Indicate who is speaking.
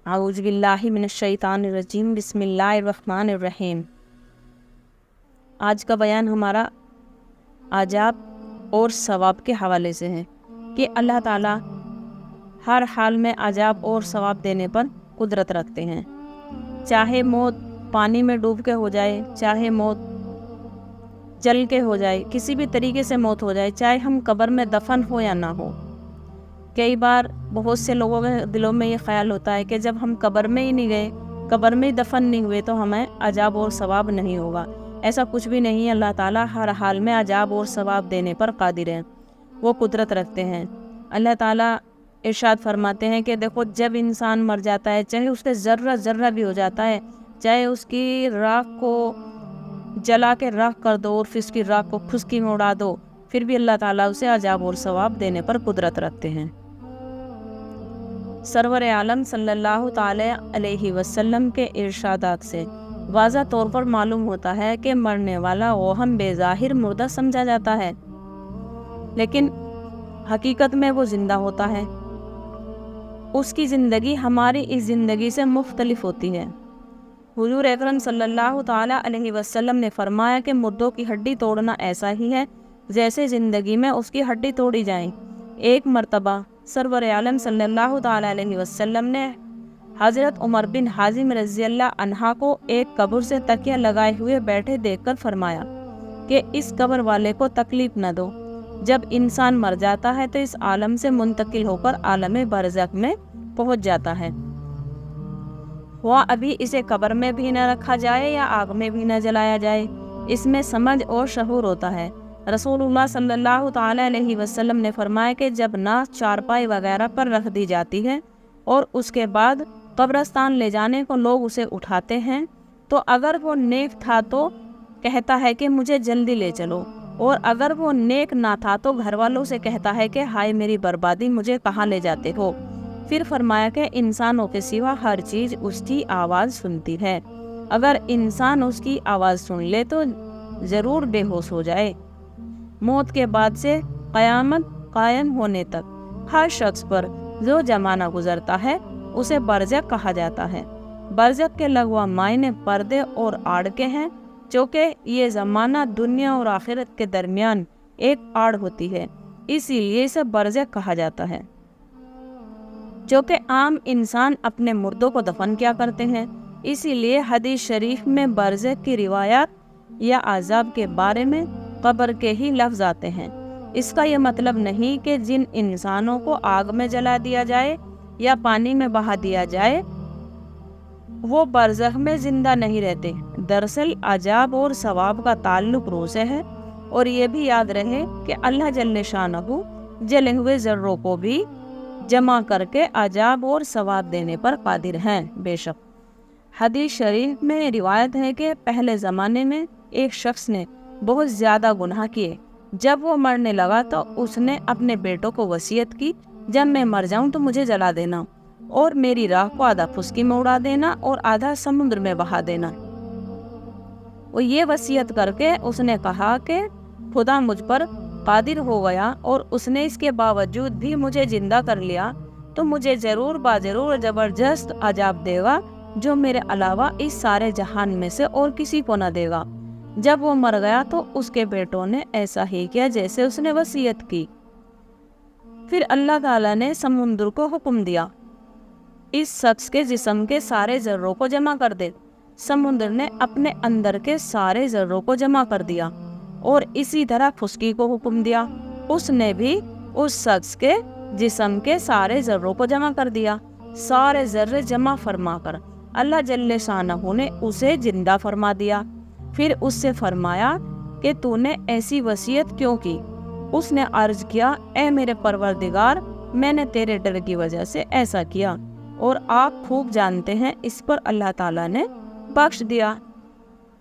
Speaker 1: अऊज़ु बिल्लाहि मिनश्शैतानिर्रजीम बिस्मिल्लाहिर्रहमानिर्रहीम। आज का बयान हमारा अजाब और सवाब के हवाले से है कि अल्लाह ताला हर हाल में अजाब और सवाब देने पर कुदरत रखते हैं। चाहे मौत पानी में डूब के हो जाए, चाहे मौत जल के हो जाए, किसी भी तरीके से मौत हो जाए, चाहे हम कब्र में दफन हो या ना हो। कई बार बहुत से लोगों के दिलों में ये ख्याल होता है कि जब हम कब्र में ही नहीं गए, कब्र में ही दफन नहीं हुए, तो हमें अजाब और सवाब नहीं होगा। ऐसा कुछ भी नहीं है। अल्लाह ताला हर हाल में अजाब और सवाब देने पर कादिर हैं, वो कुदरत रखते हैं। अल्लाह ताला इरशाद फरमाते हैं कि देखो, जब इंसान मर जाता है, चाहे उससे ज़र्रा ज़र्रा भी हो जाता है, चाहे उसकी राख को जला के राख कर दो और फिर उसकी राख को खुश्की में उड़ा दो, फिर भी अल्लाह ताला उसे अजाब और सवाब देने पर कुदरत रखते हैं। सरवर आलम सल्लल्लाहु ताला अलैहि वसल्लम के इरशादात से वाज़ा तौर पर मालूम होता है कि मरने वाला वहम बेज़ाहिर मुर्दा समझा जाता है, लेकिन हकीकत में वो जिंदा होता है। उसकी ज़िंदगी हमारी इस ज़िंदगी से मुख्तलिफ होती है। हुजूर अकरम सल्लल्लाहु ताला अलैहि वसल्लम ने फरमाया कि मुर्दों की हड्डी तोड़ना ऐसा ही है जैसे ज़िंदगी में उसकी हड्डी तोड़ी जाए। एक मर्तबा सरवर आलम सल्लल्लाहु ताला अलैहि वसल्लम ने हज़रत उमर बिन हाजिम रज़ियल्लाहु अन्हा को एक कब्र से तकिया लगाए हुए बैठे देखकर फरमाया कि इस कब्र वाले को तकलीफ न दो। जब इंसान मर जाता है तो इस आलम से मुंतकिल होकर आलम बरज़ख में पहुंच जाता है। वह अभी इसे कब्र में भी न रखा जाए या आग में भी न जलाया जाए, इसमें समझ और शऊर होता है। रसूलुल्लाह सल्लल्लाहु ताला अलैहि वसल्लम ने फरमाया कि जब नाश चारपाई वगैरह पर रख दी जाती है और उसके बाद कब्रस्तान ले जाने को लोग उसे उठाते हैं, तो अगर वो नेक था तो कहता है कि मुझे जल्दी ले चलो, और अगर वो नेक ना था तो घर वालों से कहता है कि हाय मेरी बर्बादी, मुझे कहाँ ले जाते हो। फिर फरमाया कि इंसानों के सिवा हर चीज़ उसकी आवाज़ सुनती है। अगर इंसान उसकी आवाज़ सुन ले तो ज़रूर बेहोश हो जाए। मौत के बाद से क़यामत कायम होने तक हर शख्स पर जो ज़माना गुजरता है उसे बरज़ख कहा जाता है। बरज़ख के लगवा मायने पर्दे और आड़ के हैं, चूँकि ये ज़माना दुनिया और आखिरत के दरमियान एक आड़ होती है, इसीलिए इसे बरज़ख कहा जाता है। चूँकि आम इंसान अपने मुर्दों को दफन क्या करते हैं, इसीलिए हदीस शरीफ में बरज़ख की रिवायात या अज़ाब के बारे में कब्र के ही लफ्ज़ आते हैं। इसका यह मतलब नहीं कि जिन इंसानों को आग में जला दिया जाए या पानी में बहा दिया जाए वो बरज़ख में जिंदा नहीं रहते। दरअसल अजाब और सवाब का ताल्लुक रूह से है। और ये भी याद रहे कि अल्लाह जल्ले शानहू जले हुए ज़र्रों को भी जमा करके अजाब और सवाब देने पर कादिर हैं। बेशक हदीस शरीफ में रिवायत है कि पहले ज़माने में एक शख्स ने बहुत ज़्यादा गुनाह किए। जब वो मरने लगा तो उसने अपने बेटों को वसीयत की, जब मैं मर जाऊं तो मुझे जला देना और मेरी राख को आधा फुस्की में उड़ा देना और आधा समुद्र में बहा देना। वो ये वसीयत करके उसने कहा कि खुदा मुझ पर कादिर हो गया और उसने इसके बावजूद भी मुझे जिंदा कर लिया, तो मुझे ज़रूर बाज़रूर ज़बरदस्त अजाब देगा जो मेरे अलावा इस सारे जहान में से और किसी को न देगा। जब वो मर गया तो उसके बेटों ने ऐसा ही किया जैसे उसने वसीयत की। फिर अल्लाह ताला ने समुद्र को हुक्म दिया, इस शख्स के जिस्म के सारे ज़र्रों को जमा कर दे। समुद्र ने अपने अंदर के सारे ज़र्रों को जमा कर दिया और इसी तरह फुस्की को हुक्म दिया, उसने भी उस शख्स के जिस्म के सारे ज़र्रों को जमा कर दिया। सारे ज़र्रे जमा फरमा कर अल्लाह जल्ले शानहू ने उसे जिंदा फरमा दिया। फिर उससे फरमाया कि तूने ऐसी वसीयत क्यों की। उसने अर्ज किया, ए मेरे परवरदिगार, मैंने तेरे डर की वजह से ऐसा किया और आप खूब जानते हैं। इस पर अल्लाह ताला ने बख्श दिया।